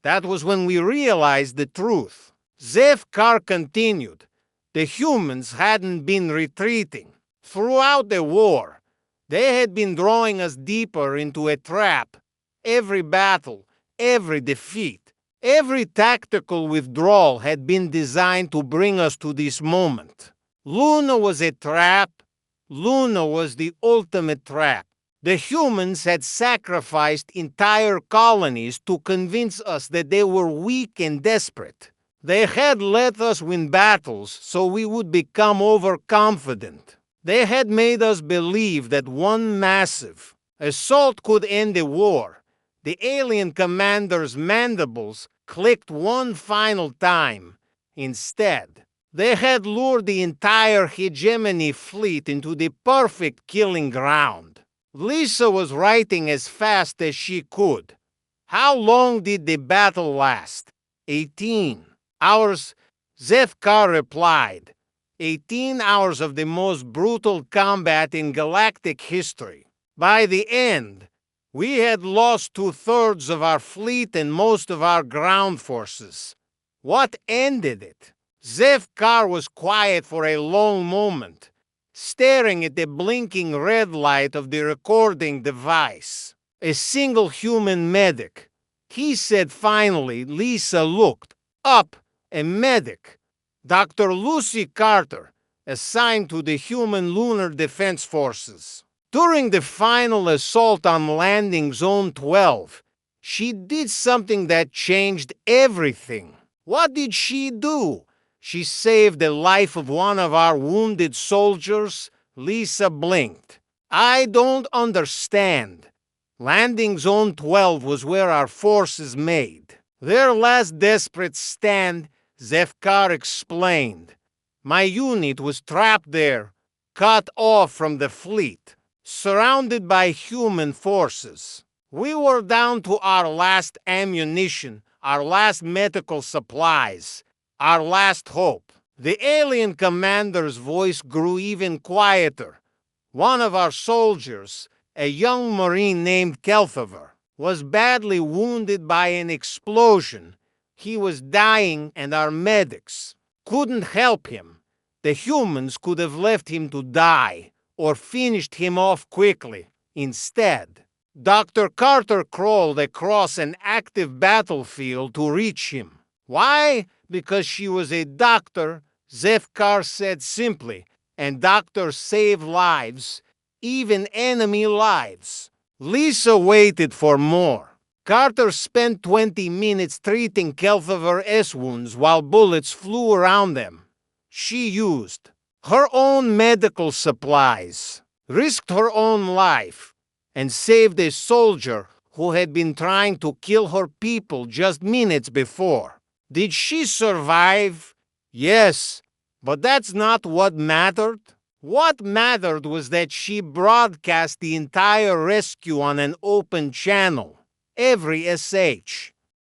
That was when we realized the truth. Zefkar continued. The humans hadn't been retreating. Throughout the war, They had been drawing us deeper into a trap. Every battle, every defeat, every tactical withdrawal had been designed to bring us to this moment. Luna was a trap. Luna was the ultimate trap. The humans had sacrificed entire colonies to convince us that they were weak and desperate. They had let us win battles so we would become overconfident. They had made us believe that one massive assault could end the war. The alien commander's mandibles clicked one final time. Instead, they had lured the entire hegemony fleet into the perfect killing ground. Lisa was writing as fast as she could. How long did the battle last? 18 hours, Zefkar replied. 18 hours of the most brutal combat in galactic history. By the end, we had lost 2/3 of our fleet and most of our ground forces. What ended it? Zefkar was quiet for a long moment, staring at the blinking red light of the recording device. A single human medic. He said finally. Lisa looked up. A medic. Dr. Lucy Carter, assigned to the Human Lunar Defense Forces. During the final assault on Landing Zone 12, she did something that changed everything. What did she do? She saved the life of one of our wounded soldiers. Lisa blinked. I don't understand. Landing Zone 12 was where our forces made their last desperate stand, Zefkar explained. My unit was trapped there, cut off from the fleet, surrounded by human forces. We were down to our last ammunition, our last medical supplies, our last hope. The alien commander's voice grew even quieter. One of our soldiers, a young Marine named Kelthover, was badly wounded by an explosion. He was dying and our medics couldn't help him. The humans could have left him to die or finished him off quickly. Instead, Dr. Carter crawled across an active battlefield to reach him. Why? Because she was a doctor, Zefkar said simply, and doctors save lives, even enemy lives. Lisa waited for more. Carter spent 20 minutes treating Kelthover's wounds while bullets flew around them. She used her own medical supplies, risked her own life, and saved a soldier who had been trying to kill her people just minutes before. Did she survive? Yes, but that's not what mattered. What mattered was that she broadcast the entire rescue on an open channel. Every SH,